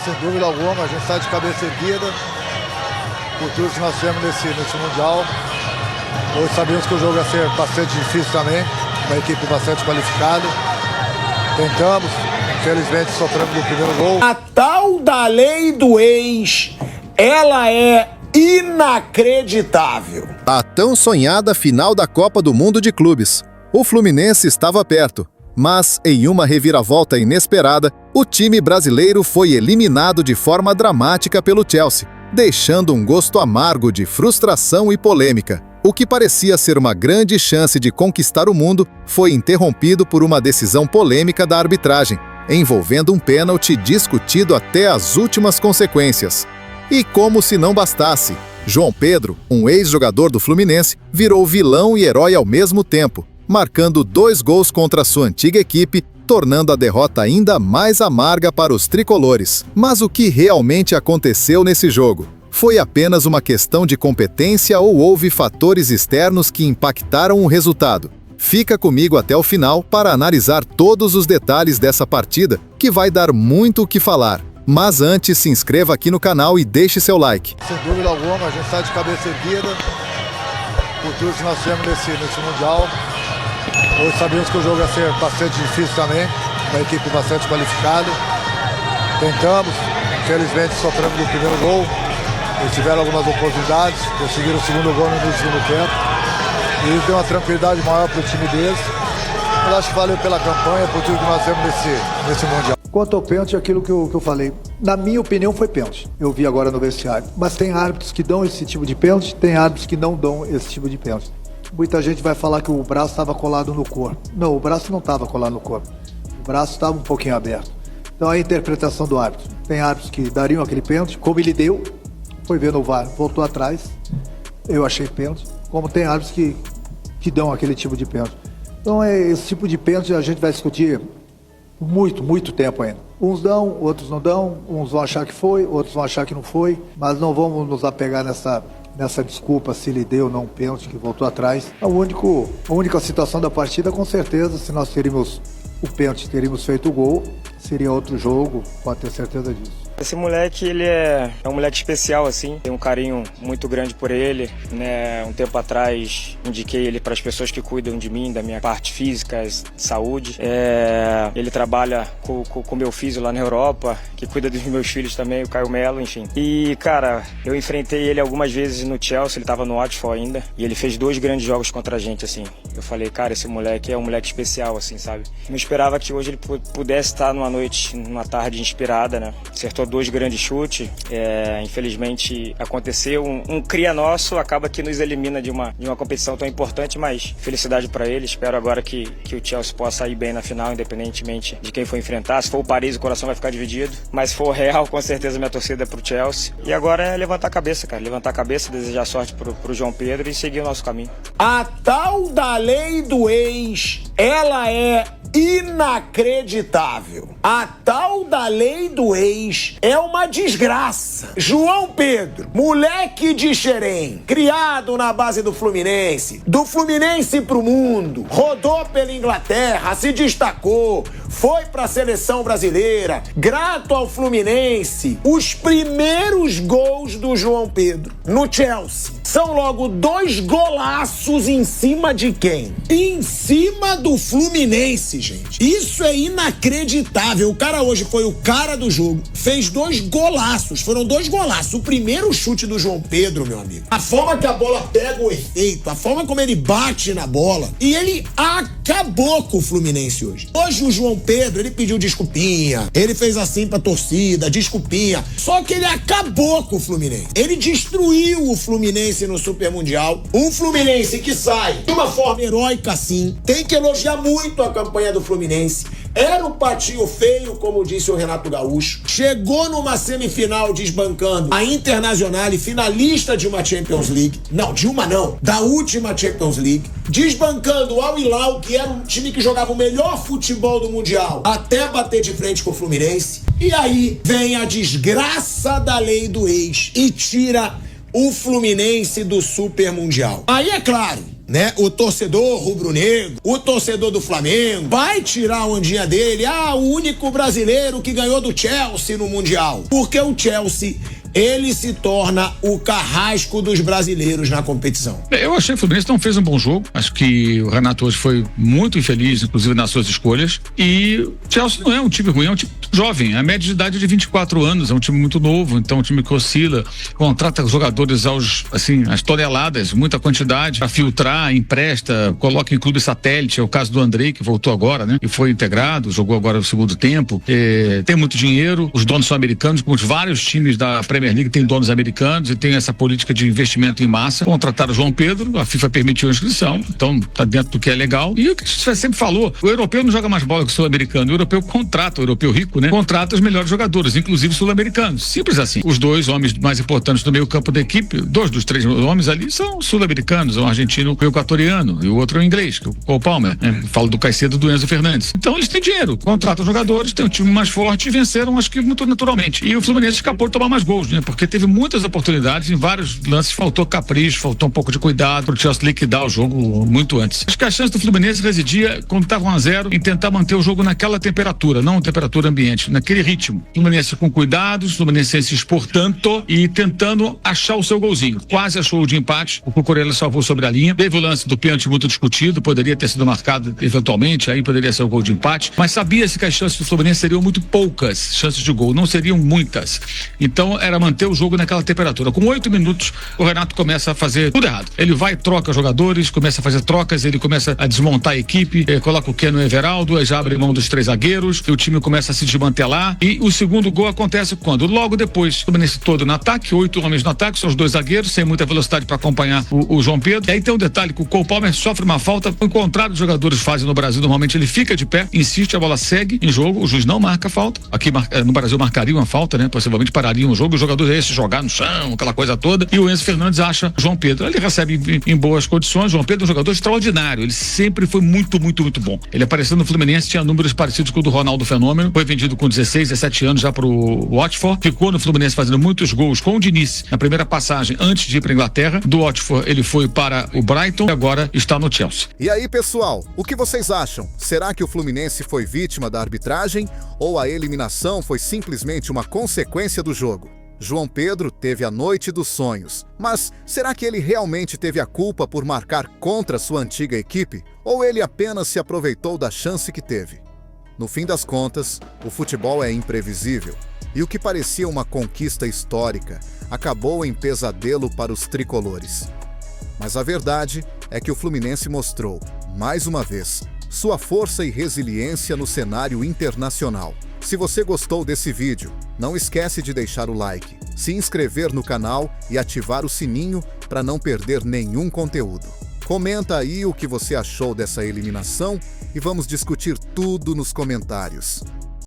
Sem dúvida alguma, a gente está de cabeça erguida por tudo que nós tivemos nesse Mundial. Hoje sabíamos que o jogo ia ser bastante difícil também, uma equipe bastante qualificada. Tentamos, infelizmente sofremos no primeiro gol. A tal da lei do ex, ela é inacreditável. A tão sonhada final da Copa do Mundo de Clubes. O Fluminense estava perto, mas em uma reviravolta inesperada, o time brasileiro foi eliminado de forma dramática pelo Chelsea, deixando um gosto amargo de frustração e polêmica. O que parecia ser uma grande chance de conquistar o mundo foi interrompido por uma decisão polêmica da arbitragem, envolvendo um pênalti discutido até as últimas consequências. E como se não bastasse, João Pedro, um ex-jogador do Fluminense, virou vilão e herói ao mesmo tempo, marcando 2 gols contra sua antiga equipe, tornando a derrota ainda mais amarga para os tricolores. Mas o que realmente aconteceu nesse jogo? Foi apenas uma questão de competência ou houve fatores externos que impactaram o resultado? Fica comigo até o final para analisar todos os detalhes dessa partida, que vai dar muito o que falar. Mas antes, se inscreva aqui no canal e deixe seu like. Sem dúvida alguma, a gente está de cabeça erguida por tudo que nós tivemos nesse Mundial. Hoje sabíamos que o jogo ia ser bastante difícil também, uma equipe bastante qualificada. Tentamos, infelizmente sofremos no primeiro gol. Eles tiveram algumas oportunidades, conseguiram o segundo gol no início do segundo tempo. E isso deu uma tranquilidade maior para o time deles. Mas acho que valeu pela campanha, por tudo que nós temos nesse Mundial. Quanto ao pênalti, aquilo que eu falei, na minha opinião foi pênalti. Eu vi agora no vestiário. Mas tem árbitros que dão esse tipo de pênalti, tem árbitros que não dão esse tipo de pênalti. Muita gente vai falar que o braço estava colado no corpo. Não, o braço não estava colado no corpo. O braço estava um pouquinho aberto. Então a interpretação do árbitro. Tem árbitros que dariam aquele pênalti, como ele deu, foi ver no VAR, voltou atrás, eu achei pênalti. Como tem árbitros que dão aquele tipo de pênalti. Então esse tipo de pênalti a gente vai discutir muito tempo ainda. Uns dão, outros não dão, uns vão achar que foi, outros vão achar que não foi, mas não vamos nos apegar nessa desculpa se ele deu ou não pênalti, que voltou atrás. A única situação da partida, com certeza, se nós teríamos o pênalti, teríamos feito o gol, seria outro jogo, pode ter certeza disso. Esse moleque, ele é um moleque especial, assim, tem um carinho muito grande por ele, né? Um tempo atrás indiquei ele para as pessoas que cuidam de mim, da minha parte física, de saúde. Ele trabalha com meu filho lá na Europa, que cuida dos meus filhos também, o Caio Melo, enfim. E, cara, eu enfrentei ele algumas vezes no Chelsea, ele estava no Watford ainda, e ele fez 2 grandes jogos contra a gente, assim. Eu falei, cara, esse moleque é um moleque especial, assim, sabe? Não esperava que hoje ele pudesse estar numa tarde inspirada, né? Acertou 2 grandes chutes, infelizmente aconteceu, um cria nosso acaba que nos elimina de uma competição tão importante, mas felicidade para ele, espero agora que o Chelsea possa ir bem na final, independentemente de quem for enfrentar. Se for o Paris, o coração vai ficar dividido, mas se for o Real, com certeza minha torcida é pro Chelsea. E agora é levantar a cabeça, cara, levantar a cabeça, desejar sorte pro João Pedro e seguir o nosso caminho. A tal da lei do ex, ela é inacreditável. A tal da lei do ex é uma desgraça. João Pedro, moleque de Xerém, criado na base do Fluminense pro mundo, rodou pela Inglaterra, se destacou, foi pra seleção brasileira, grato ao Fluminense. Os primeiros gols do João Pedro no Chelsea são logo 2 golaços em cima de quem? Em cima do Fluminense, gente. Isso é inacreditável. O cara hoje foi o cara do jogo, fez 2 golaços, foram 2 golaços. O primeiro chute do João Pedro, meu amigo, a forma que a bola pega o efeito, a forma como ele bate na bola, e ele acabou com o Fluminense hoje. Hoje o João Pedro, ele pediu desculpinha, ele fez assim pra torcida, desculpinha, só que ele acabou com o Fluminense. Ele destruiu o Fluminense no Super Mundial. Um Fluminense que sai de uma forma heróica assim. Tem que elogiar muito a campanha do Fluminense. Era um patinho feio, como disse o Renato Gaúcho. Chegou numa semifinal desbancando a Internacional, finalista de uma Champions League. Não, de uma não, da última Champions League. Desbancando o Al Hilal, que era um time que jogava o melhor futebol do Mundial, até bater de frente com o Fluminense. E aí vem a desgraça da lei do ex e tira o Fluminense do Super Mundial. Aí é claro, né? O torcedor rubro-negro, o torcedor do Flamengo, vai tirar a ondinha dele. O único brasileiro que ganhou do Chelsea no Mundial. Porque o Chelsea, ele se torna o carrasco dos brasileiros na competição. Eu achei que o Fluminense não fez um bom jogo. Acho que o Renato hoje foi muito infeliz, inclusive nas suas escolhas. E o Chelsea não é um time ruim, é um time jovem. A média de idade é de 24 anos, é um time muito novo, então é um time que oscila, contrata jogadores às toneladas, muita quantidade, para filtrar, empresta, coloca em clube satélite. É o caso do Andrei, que voltou agora, né? E foi integrado, jogou agora no segundo tempo. Tem muito dinheiro, os donos são americanos, como vários times da Premier League têm donos americanos e tem essa política de investimento em massa. Contrataram o João Pedro, a FIFA permitiu a inscrição, então tá dentro do que é legal. E o que você sempre falou, o europeu não joga mais bola que o sul-americano, o europeu contrata, o europeu rico, né? Contrata os melhores jogadores, inclusive sul-americanos. Simples assim. Os dois homens mais importantes do meio campo da equipe, dois dos três homens ali são sul-americanos, um argentino e um equatoriano, e o outro é um inglês, que é o Cole Palmer, né? Falo do Caicedo e do Enzo Fernandes. Então eles têm dinheiro, contratam jogadores, tem um time mais forte e venceram, acho que muito naturalmente. E o Fluminense escapou de tomar mais gols, né? Porque teve muitas oportunidades, em vários lances faltou capricho, faltou um pouco de cuidado pro Chelsea liquidar o jogo muito antes. Acho que a chance do Fluminense residia, quando estava 1-0, em tentar manter o jogo naquela temperatura, não temperatura ambiente, naquele ritmo. O Fluminense com cuidados, o Fluminense se expor tanto e tentando achar o seu golzinho. Quase achou o de empate, o Cucurella salvou sobre a linha. Teve o lance do pênalti muito discutido, poderia ter sido marcado eventualmente, aí poderia ser o gol de empate, mas sabia-se que as chances do Fluminense seriam muito poucas chances de gol, não seriam muitas. Então era manter o jogo naquela temperatura. Com 8 minutos, o Renato começa a fazer tudo errado. Ele vai, troca jogadores, começa a fazer trocas, ele começa a desmontar a equipe, coloca o Keno e o Everaldo, já abre mão dos 3 zagueiros, e o time começa a se desmantelar, e o segundo gol acontece quando? Logo depois, o Fluminense todo no ataque, 8 homens no ataque, são os 2 zagueiros, sem muita velocidade para acompanhar o João Pedro. E aí tem um detalhe, que o Cole Palmer sofre uma falta, o contrário dos jogadores fazem no Brasil, normalmente ele fica de pé, insiste, a bola segue em jogo, o juiz não marca a falta. Aqui no Brasil marcaria uma falta, né? Possivelmente pararia um jogo, o jogador ia se jogar no chão, aquela coisa toda, e o Enzo Fernandes acha João Pedro. Ele recebe em boas condições. João Pedro é um jogador extraordinário, ele sempre foi muito, muito, muito bom. Ele apareceu no Fluminense, tinha números parecidos com o do Ronaldo Fenômeno, foi vendido com 16, 17 anos já pro Watford, ficou no Fluminense fazendo muitos gols com o Diniz na primeira passagem antes de ir pra Inglaterra. Do Watford ele foi para o Brighton e agora está no Chelsea. E aí, pessoal, o que vocês acham? Será que o Fluminense foi vítima da arbitragem ou a eliminação foi simplesmente uma consequência do jogo? João Pedro teve a noite dos sonhos, mas será que ele realmente teve a culpa por marcar contra sua antiga equipe? Ou ele apenas se aproveitou da chance que teve? No fim das contas, o futebol é imprevisível, e o que parecia uma conquista histórica acabou em pesadelo para os tricolores. Mas a verdade é que o Fluminense mostrou, mais uma vez, sua força e resiliência no cenário internacional. Se você gostou desse vídeo, não esquece de deixar o like, se inscrever no canal e ativar o sininho para não perder nenhum conteúdo. Comenta aí o que você achou dessa eliminação e vamos discutir tudo nos comentários.